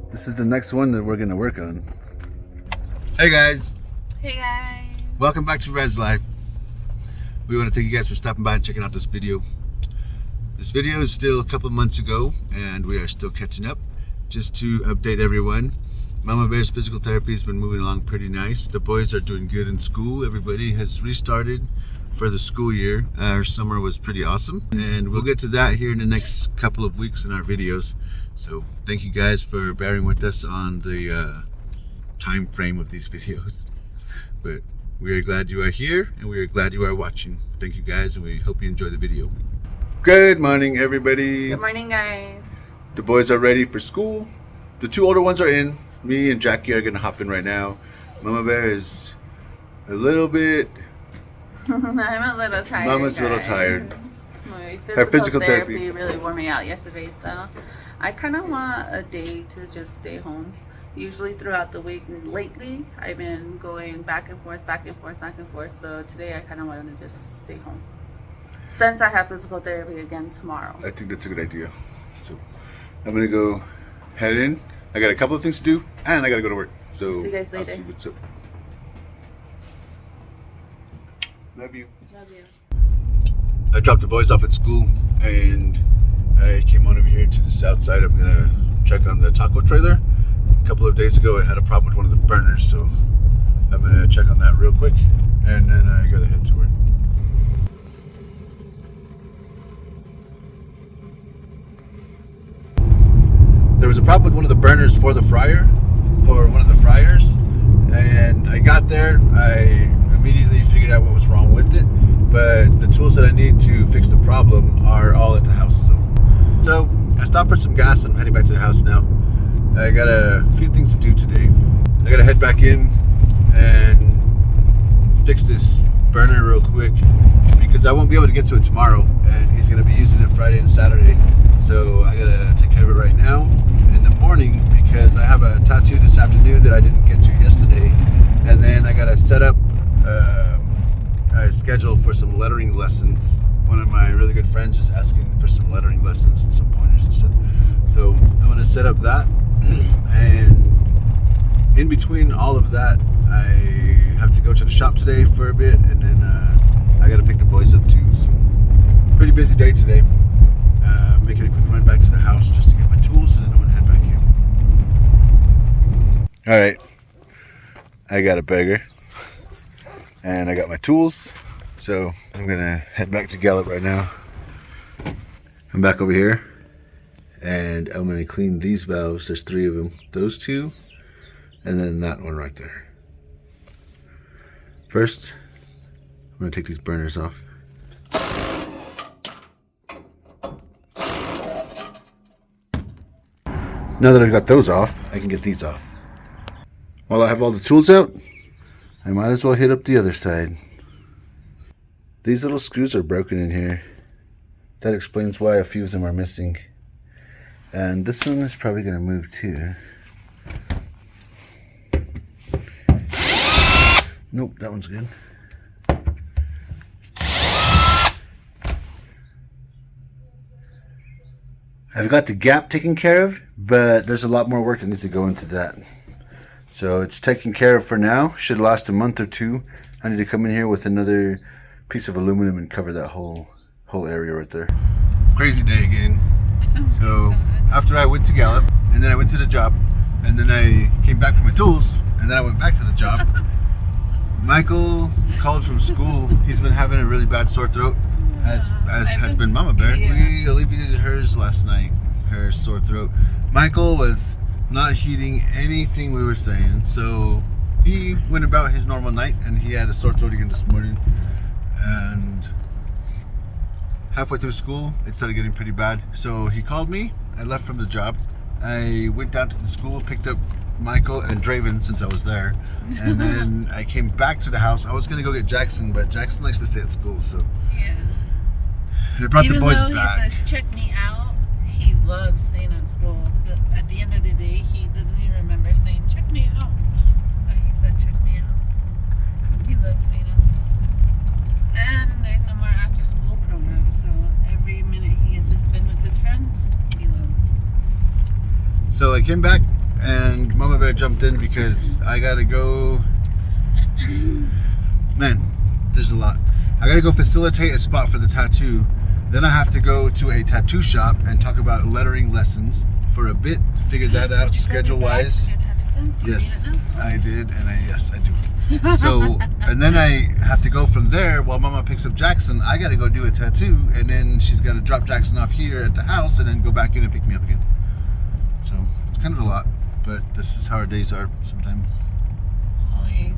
This is the next one that we're going to work on. Hey guys. Hey guys. Welcome back to Res Life. We want to thank you guys for stopping by and checking out this video. This video is still a couple months ago and we are still catching up. Just to update everyone, Mama Bear's physical therapy has been moving along pretty nice. The boys are doing good in school. Everybody has restarted for the school year. Our summer was pretty awesome, and we'll get to that here in the next couple of weeks in our videos. So thank you guys for bearing with us on the time frame of these videos. But we are glad you are here and we are glad you are watching. Thank you guys, and we hope you enjoy the video. Good morning, everybody. Good morning, guys. The boys are ready for school. The two older ones are in. Me and Jackie are gonna hop in right now. Mama Bear is a little bit... I'm a little tired. Mama's guys. a little tired. My Her physical therapy really wore me out yesterday, so I kind of want a day to just stay home. Usually throughout the week, lately I've been going back and forth, back and forth, back and forth. So today I kind of want to just stay home, since I have physical therapy again tomorrow. I think that's a good idea. So I'm gonna go head in. I got a couple of things to do, and I gotta go to work. So see you guys later. I'll see what's up. Love you. Love you. I dropped the boys off at school, and I came on over here to the south side. I'm gonna check on the taco trailer. A couple of days ago, I had a problem with one of the burners, so I'm gonna check on that real quick, and then I gotta head to work. There was a problem with one of the burners for the fryer, for one of the fryers, and I got there. I immediately figured out what was wrong with it, but the tools that I need to fix the problem are all at the house. So I stopped for some gas and I'm heading back to the house now. I got a few things to do today. I gotta head back in and fix this burner real quick because I won't be able to get to it tomorrow, and he's gonna be using it Friday and Saturday. So I gotta take care of it right now in the morning because I have a tattoo this afternoon that I didn't get to yesterday, and then I gotta set up a schedule for some lettering lessons. One of my really good friends is asking for some lettering lessons and some pointers and stuff. So I'm gonna set up that, and in between all of that, I have to go to the shop today for a bit, and then I gotta pick the boys up too. So pretty busy day today. Making a quick run back to the house just to get my tools, and then I'm gonna head back here. All right, I got a burger and I got my tools, so I'm gonna head back to Gallup right now. I'm back over here, and I'm gonna clean these valves. There's 3 of them. Those 2, and then that one right there. First, I'm gonna take these burners off. Now that I've got those off, I can get these off. While I have all the tools out, I might as well hit up the other side. These little screws are broken in here. That explains why a few of them are missing. And this one is probably going to move too. Nope, that one's good. I've got the gap taken care of, but there's a lot more work that needs to go into that. So it's taken care of for now. Should last a month or 2. I need to come in here with another piece of aluminum and cover that whole area right there. Crazy day again. So after I went to Gallup, and then I went to the job, and then I came back for my tools, and then I went back to the job. Michael called from school. He's been having a really bad sore throat, as has been Mama Bear. Yeah. We alleviated hers last night, her sore throat. Michael was not heeding anything we were saying, so he went about his normal night, and he had a sore throat again this morning. And halfway through school, it started getting pretty bad. So he called me. I left from the job. I went down to the school, picked up Michael and Draven since I was there, and then I came back to the house. I was gonna go get Jackson, but Jackson likes to stay at school, so Yeah. they brought the boys Even though back. he says check me out, he loves staying at school. But at the end of the day, he doesn't even remember saying check me out. But he said check me out. So he loves staying at school. And there's no more after school program, so minute he gets to spend with his friends, he loves. So I came back, and Mama Bear jumped in because I gotta go. Man, there's a lot. I gotta go facilitate a spot for the tattoo. Then I have to go to a tattoo shop and talk about lettering lessons for a bit. Figure that out schedule wise. Yes, I did, and yes, I do. So, and then I have to go from there while Mama picks up Jackson. I gotta go do a tattoo, and then she's gotta drop Jackson off here at the house, and then go back in and pick me up again. So it's kind of a lot, but this is how our days are sometimes. Always.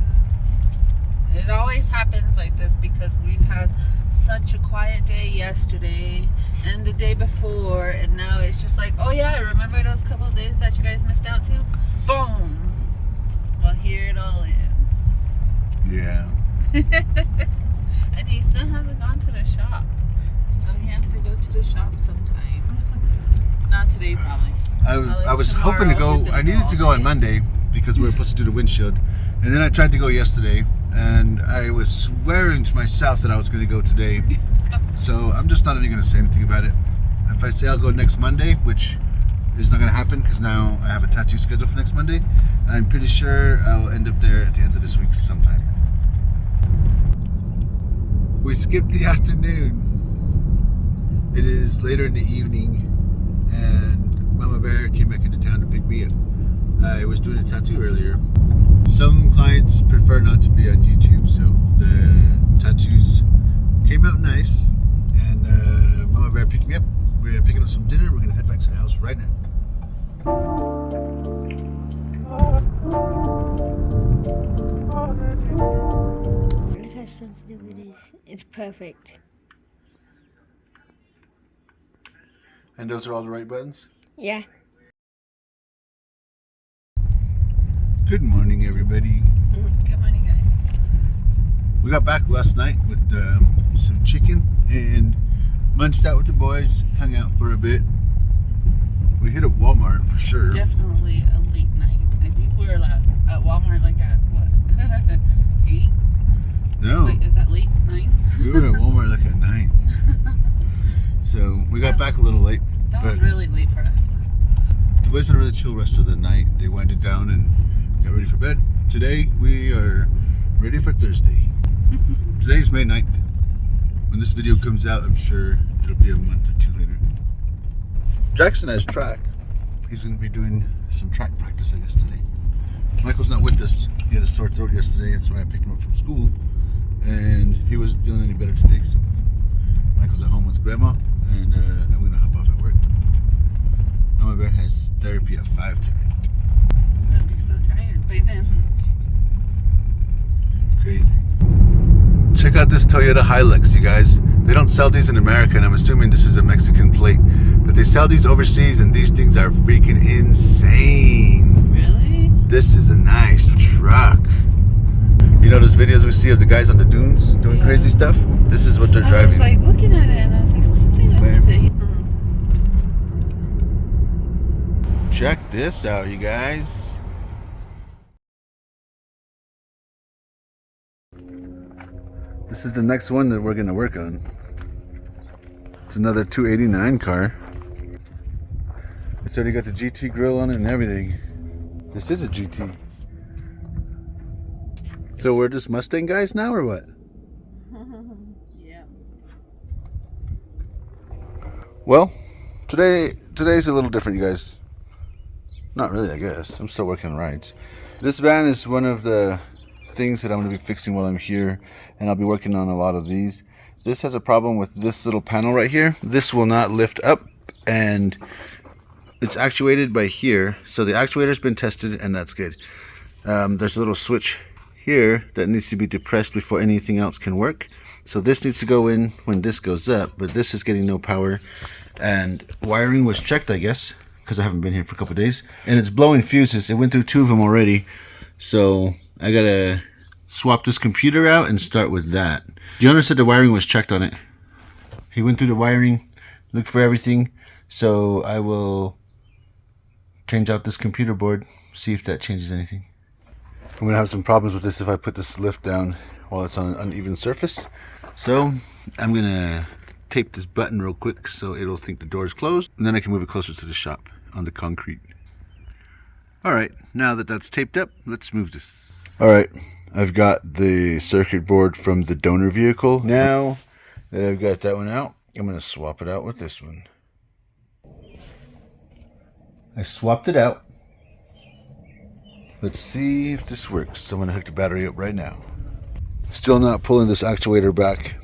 It always happens like this because we've had such a quiet day yesterday and the day before, and now it's just like, oh yeah, remember those couple of days that you guys missed out to? Boom. Well, here it all is. Yeah. And he still hasn't gone to the shop, so he has to go to the shop sometime. Not today, probably. I was hoping to go. I needed to go on Monday because we were supposed to do the windshield, and then I tried to go yesterday, and I was swearing to myself that I was going to go today. So I'm just not even going to say anything about it. If I say I'll go next Monday, which is not going to happen because now I have a tattoo scheduled for next Monday, I'm pretty sure I'll end up there at the end of this week sometime. We skipped the afternoon. It is later in the evening, and Mama Bear came back into town to pick me up. I was doing a tattoo earlier. Some clients prefer not to be on YouTube, so the tattoos came out nice, and Mama Bear picked me up. We're picking up some dinner. We're gonna head back to the house right now. Look how sensitive it is. It's perfect. And those are all the right buttons? Yeah. Good morning, everybody. Good morning, guys. We got back last night with some chicken and munched out with the boys, hung out for a bit. We hit a Walmart for sure. Definitely a late night. I think we were at Walmart like at what? 8? No. Wait, is that late? 9? We were at Walmart like at 9. So we got back a little late. That was but really late for us. the boys had a really chill rest of the night. They winded down and got ready for bed. Today we are ready for Thursday. Today's May 9th. When this video comes out, I'm sure it'll be a month or two later. Jackson has track. He's going to be doing some track practice, I guess, today. Michael's not with us. He had a sore throat yesterday. That's why I picked him up from school. And he wasn't feeling any better today, so Michael's at home with Grandma, and I'm going to hop off at work. Mama Bear has therapy at 5 tonight. I'd be so tired by then. Crazy. Check out this Toyota Hilux, you guys. They don't sell these in America, and I'm assuming this is a Mexican plate. But they sell these overseas, and these things are freaking insane. Really? This is a nice truck. You know those videos we see of the guys on the dunes doing crazy stuff? This is what they're driving. I was like looking at it and I was like, something up with it. Check this out, you guys. This is the next one that we're going to work on. It's another 289 car. It's already got the GT grill on it and everything. This is a GT. So we're just Mustang guys now, or what? Yeah. Well, today's a little different, you guys. Not really, I guess. I'm still working on rides. This van is one of the things that I'm going to be fixing while I'm here, and I'll be working on a lot of these. This has a problem with this little panel right here. This will not lift up, and it's actuated by here. So the actuator's been tested, and that's good. There's a little switch here that needs to be depressed before anything else can work. So this needs to go in when this goes up, but this is getting no power. And wiring was checked, I guess, because I haven't been here for a couple of days, and it's blowing fuses. It went through 2 of them already, so I gotta swap this computer out and start with that. The owner said the wiring was checked on it. He went through the wiring, looked for everything, so I will change out this computer board, see if that changes anything. I'm gonna have some problems with this if I put this lift down while it's on an uneven surface, so I'm gonna tape this button real quick so it'll think the door is closed, and then I can move it closer to the shop on the concrete. All right, now that that's taped up, let's move this. All right, I've got the circuit board from the donor vehicle. Now that I've got that one out, I'm going to swap it out with this one. I swapped it out. Let's see if this works. So I'm going to hook the battery up right now. Still not pulling this actuator back.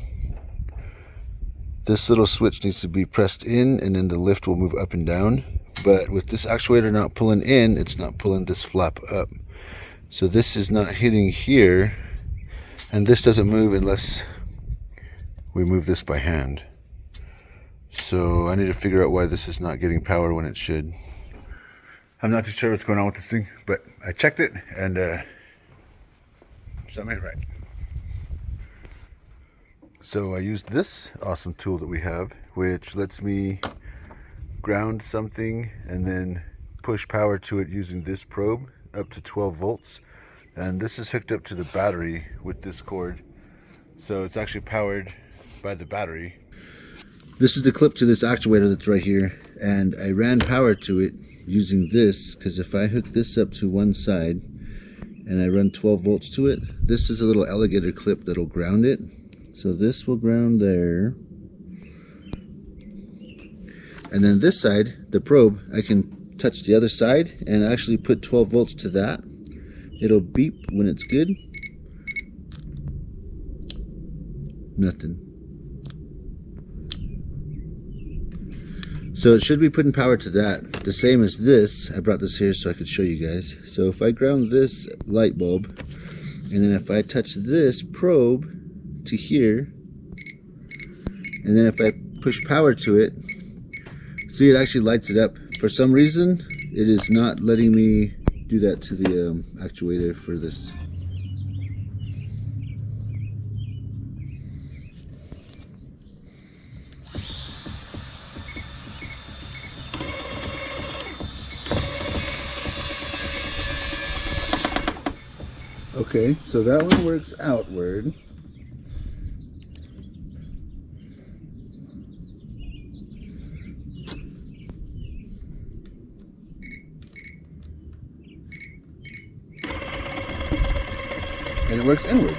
This little switch needs to be pressed in and then the lift will move up and down. But with this actuator not pulling in, it's not pulling this flap up. So this is not hitting here. And this doesn't move unless we move this by hand. So I need to figure out why this is not getting power when it should. I'm not too sure what's going on with this thing, but I checked it and something ain't right. So I used this awesome tool that we have, which lets me ground something and then push power to it using this probe up to 12 volts. And this is hooked up to the battery with this cord. So it's actually powered by the battery. This is the clip to this actuator that's right here. And I ran power to it using this, because if I hook this up to one side and I run 12 volts to it, this is a little alligator clip that'll ground it. So this will ground there. And then this side, the probe, I can touch the other side and actually put 12 volts to that. It'll beep when it's good. Nothing. So it should be putting power to that. The same as this. I brought this here so I could show you guys. So if I ground this light bulb, and then if I touch this probe to here, and then if I push power to it, see, it actually lights it up. For some reason, it is not letting me do that to the actuator for this. Okay, so that one works outward. And it works inward.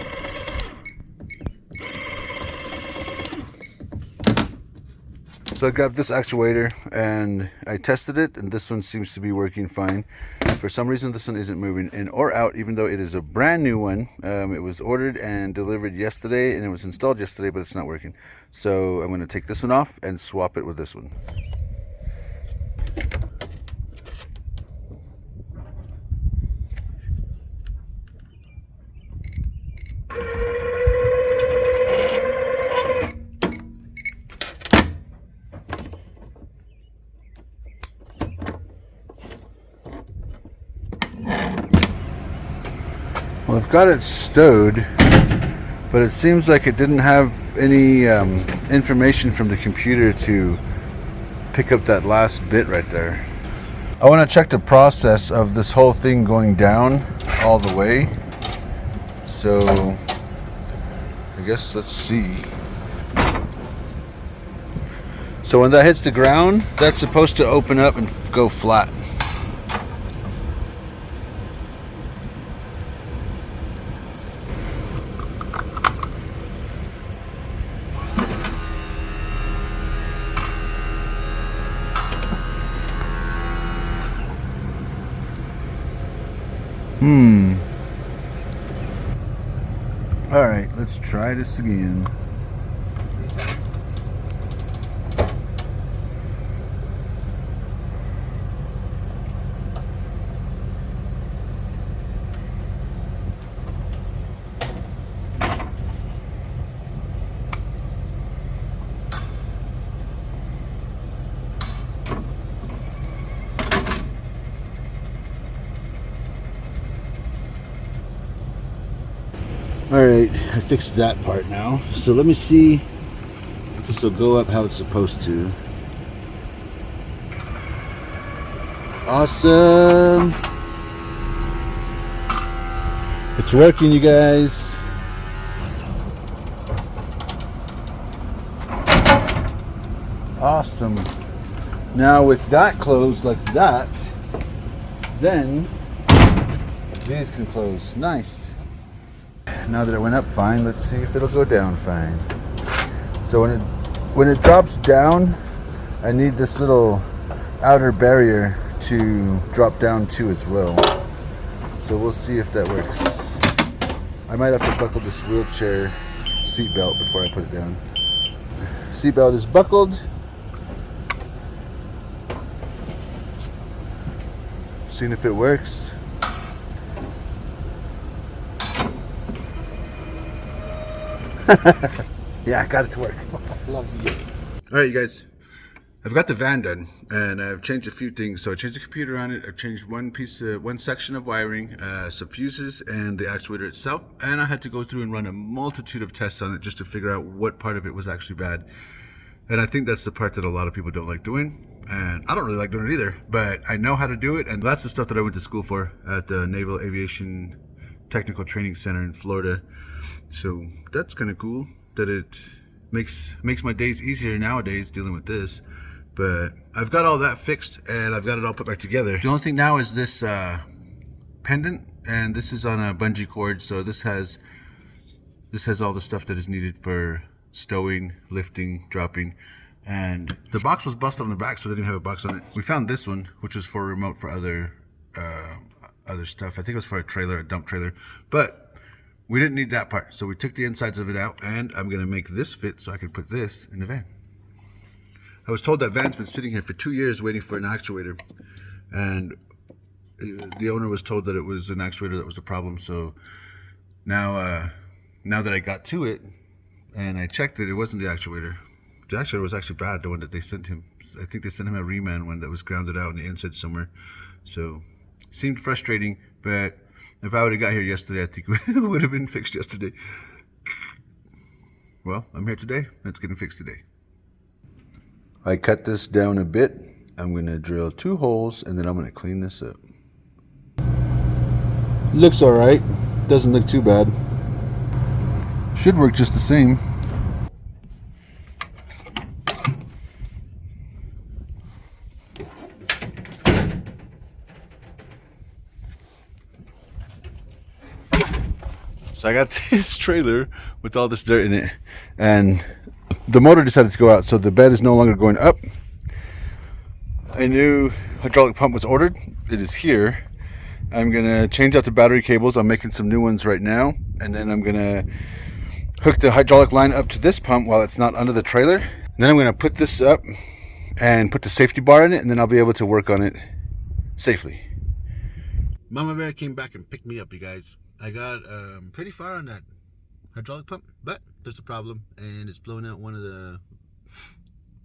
So I grabbed this actuator and I tested it, and this one seems to be working fine. For some reason this one isn't moving in or out, even though it is a brand new one. It was ordered and delivered yesterday and it was installed yesterday, but it's not working. So I'm going to take this one off and swap it with this one. Well, I've got it stowed, but it seems like it didn't have any information from the computer to pick up that last bit right there. I want to check the process of this whole thing going down all the way. So I guess let's see. So when that hits the ground, that's supposed to open up and go flat. Alright, let's try this again. Alright, I fixed that part now. So let me see if this will go up how it's supposed to. Awesome! It's working, you guys. Awesome. Now with that closed like that, Then these can close. Nice. Now that it went up fine, let's see if it'll go down fine. So when it drops down, I need this little outer barrier to drop down to as well. So we'll see if that works. I might have to buckle this wheelchair seat belt before I put it down. Seat belt is buckled. Seeing if it works. Yeah, I got it to work. Love you. All right, you guys. I've got the van done, and I've changed a few things. So I changed the computer on it. I've changed one section of wiring, some fuses, and the actuator itself. And I had to go through and run a multitude of tests on it just to figure out what part of it was actually bad. And I think that's the part that a lot of people don't like doing. And I don't really like doing it either, but I know how to do it. And that's the stuff that I went to school for at the Naval Aviation Technical Training Center in Florida. So that's kind of cool that it makes my days easier nowadays dealing with this. But I've got all that fixed and I've got it all put back together. The only thing now is this pendant, and this is on a bungee cord. So this has all the stuff that is needed for stowing, lifting, dropping. And the box was busted on the back, so they didn't have a box on it. We found this one, which was for a remote for other stuff. I think it was for a dump trailer, but we didn't need that part. So we took the insides of it out, and I'm gonna make this fit so I can put this in the van. I was told that van's been sitting here for 2 years waiting for an actuator, and the owner was told that it was an actuator that was the problem. So now that I got to it and I checked it, it wasn't the actuator. The actuator was actually bad, the one that they sent him. I think they sent him a reman one that was grounded out on the inside somewhere. So seemed frustrating, but if I would have got here yesterday, I think it would have been fixed yesterday. Well, I'm here today. It's getting fixed today. I cut this down a bit. I'm going to drill 2 holes and then I'm going to clean this up. Looks alright. Doesn't look too bad. Should work just the same. So I got this trailer with all this dirt in it, and the motor decided to go out, so the bed is no longer going up. A new hydraulic pump was ordered. It is here. I'm gonna change out the battery cables. I'm making some new ones right now, and then I'm gonna hook the hydraulic line up to this pump while it's not under the trailer. Then I'm gonna put this up and put the safety bar in it, and then I'll be able to work on it safely. Mama Bear came back and picked me up, you guys. I got pretty far on that hydraulic pump, but there's a problem, and it's blowing out one of the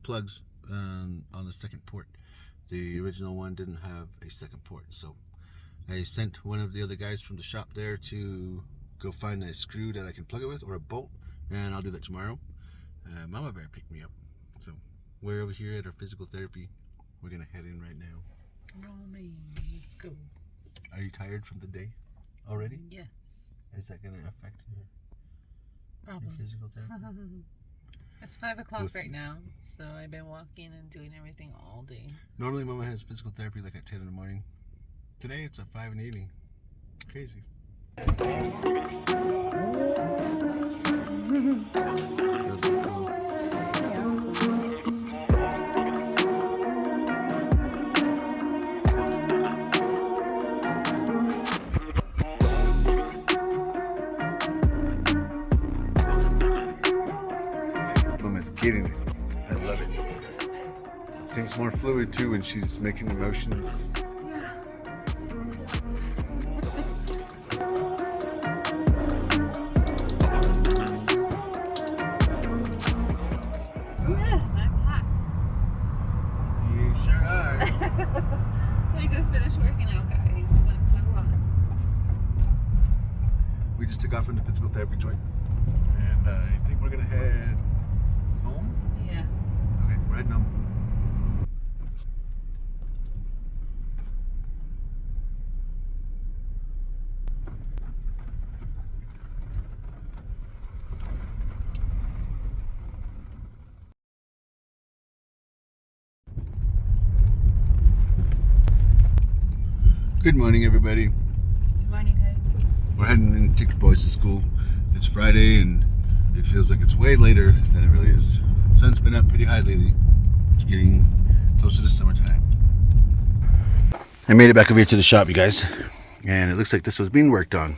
plugs on the second port. The original one didn't have a second port, so I sent one of the other guys from the shop there to go find a screw that I can plug it with, or a bolt, and I'll do that tomorrow. Mama Bear picked me up, so we're over here at our physical therapy. We're gonna head in right now. Mommy, let's go. Are you tired from the day already? Yes. Is that gonna affect your Probably. physical therapy? It's 5 o'clock We'll see. right now, so I've been walking and doing everything all day. Normally Mama has physical therapy like at 10 in the morning. Today it's at 5 in the evening. Crazy. That's so cool. Mama's getting it. I love it. Seems more fluid too when she's making the motions. I just finished working out, guys. I'm so hot. We just took off from the physical therapy joint, and I think we're gonna head home. Yeah. Okay, we're heading home. Good morning, everybody. Good morning, guys. We're heading in to take the boys to school. It's Friday and it feels like it's way later than it really is. Sun's been up pretty high lately. It's getting closer to summertime. I made it back over here to the shop, you guys, and it looks like this was being worked on.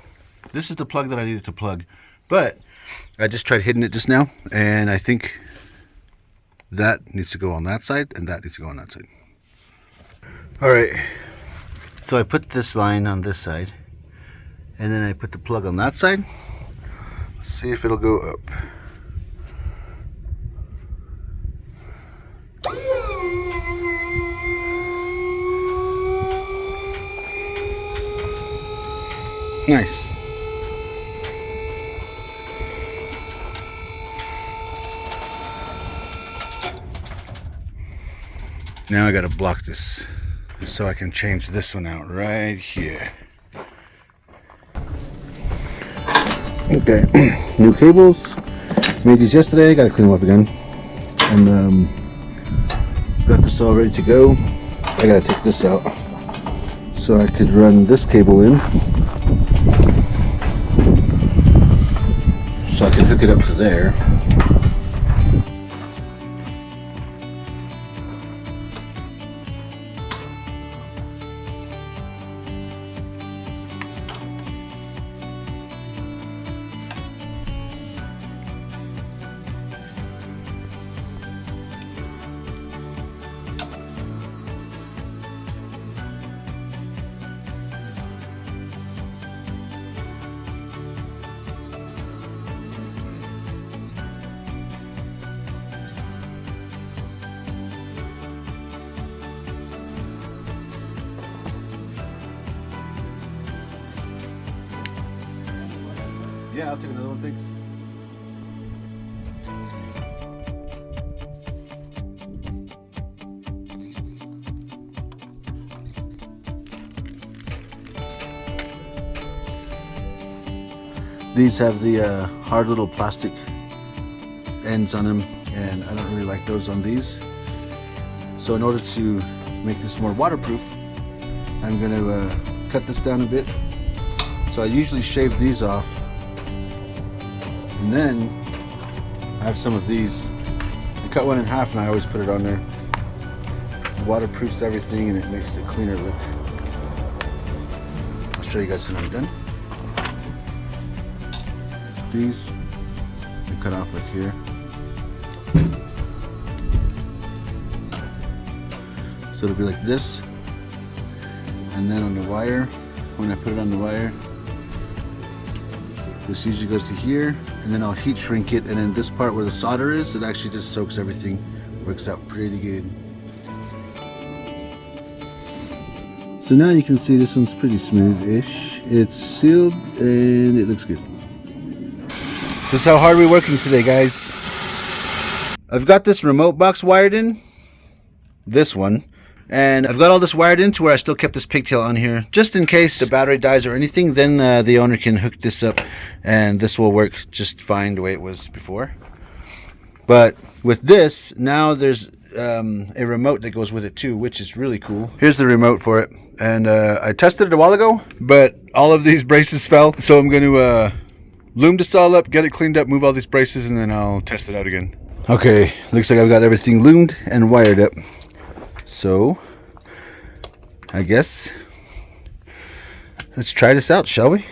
This is the plug that I needed to plug, but I just tried hitting it just now, and I think that needs to go on that side and that needs to go on that side. All right, so I put this line on this side, and then I put the plug on that side. Let's see if it'll go up. Nice. Now I gotta block this so I can change this one out right here. Okay, new cables. Made these yesterday. Gotta clean them up again. And got this all ready to go. I gotta take this out so I could run this cable in, so I can hook it up to there. Yeah, I'll take another one, thanks. These have the hard little plastic ends on them, and I don't really like those on these. So in order to make this more waterproof, I'm going to cut this down a bit. So I usually shave these off, and then I have some of these. I cut one in half and I always put it on there. It waterproofs everything and it makes it cleaner look. I'll show you guys when I'm done. These I cut off like here. So it'll be like this, and then on the wire, when I put it on the wire, this usually goes to here, and then I'll heat shrink it, and then this part where the solder is, it actually just soaks everything. Works out pretty good. So now you can see this one's pretty smooth-ish. It's sealed and it looks good. This is how hard we're working today, guys. I've got this remote box wired in, this one, and I've got all this wired in to where I still kept this pigtail on here just in case the battery dies or anything. Then the owner can hook this up and this will work just fine the way it was before. But with this, now there's a remote that goes with it too, which is really cool. Here's the remote for it, and I tested it a while ago, but all of these braces fell, so I'm going to loom this all up, get it cleaned up, move all these braces, and then I'll test it out again. Okay, looks like I've got everything loomed and wired up. So, I guess let's try this out, shall we?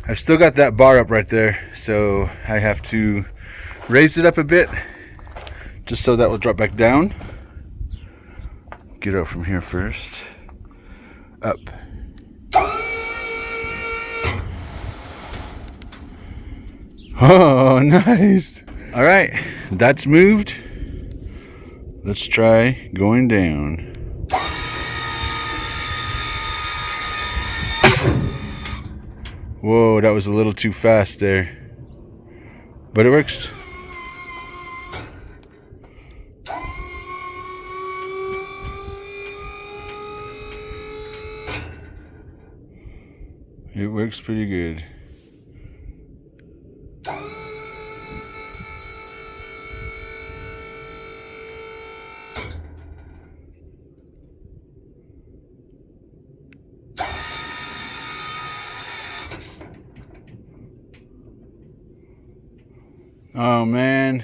I've still got that bar up right there, so I have to raise it up a bit just so that will drop back down. Get out from here first. Up. Oh, nice. All right, that's moved. Let's try going down. Whoa, that was a little too fast there. But it works. It works pretty good. Oh man,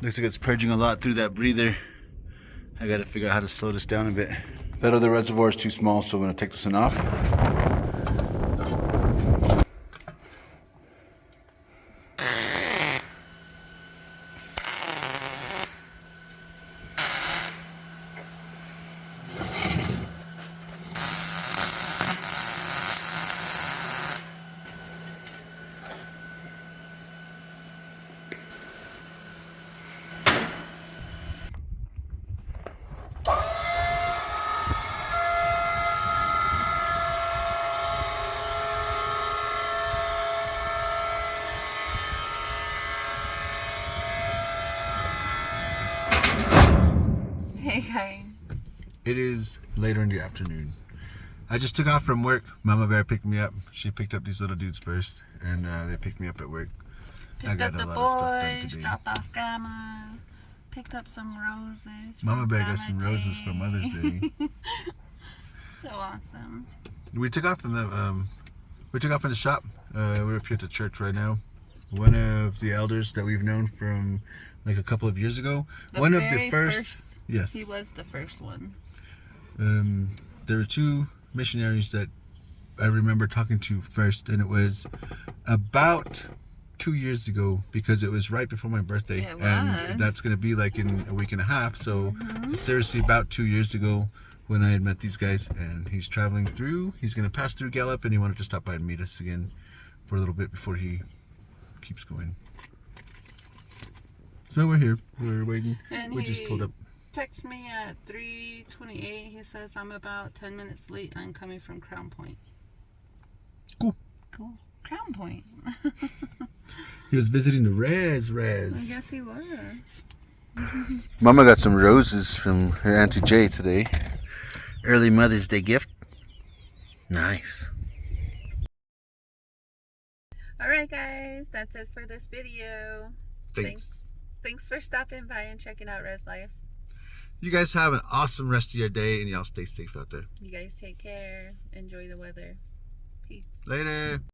looks like it's purging a lot through that breather. I gotta figure out how to slow this down a bit. That other reservoir is too small, so I'm gonna take this one off. Hey guys. It is later in the afternoon. I just took off from work. Mama Bear picked me up. She picked up these little dudes first, and they picked me up at work. Picked up the boys, dropped off grandma, picked up some roses. Mama Bear got some roses for Mother's Day. So awesome. We took off from the shop. We're up here at the church right now. One of the elders that we've known from like a couple of years ago. One of the first. Yes. He was the first one. There were two missionaries that I remember talking to first, and it was about 2 years ago, because it was right before my birthday. It and was. that's going to be like in a week and a half. So seriously, about 2 years ago when I had met these guys, and he's traveling through. He's going to pass through Gallup, and he wanted to stop by and meet us again for a little bit before he keeps going. So we're here. We're waiting. And We just pulled up. Text me at 3:28. He says I'm about 10 minutes late. I'm coming from Crown Point. Cool. Cool. Crown Point. He was visiting the res. I guess he was. Mama got some roses from her Auntie Jay today. Early Mother's Day gift. Nice. Alright guys, that's it for this video. Thanks for stopping by and checking out Res Life. You guys have an awesome rest of your day, and y'all stay safe out there. You guys take care. Enjoy the weather. Peace. Later.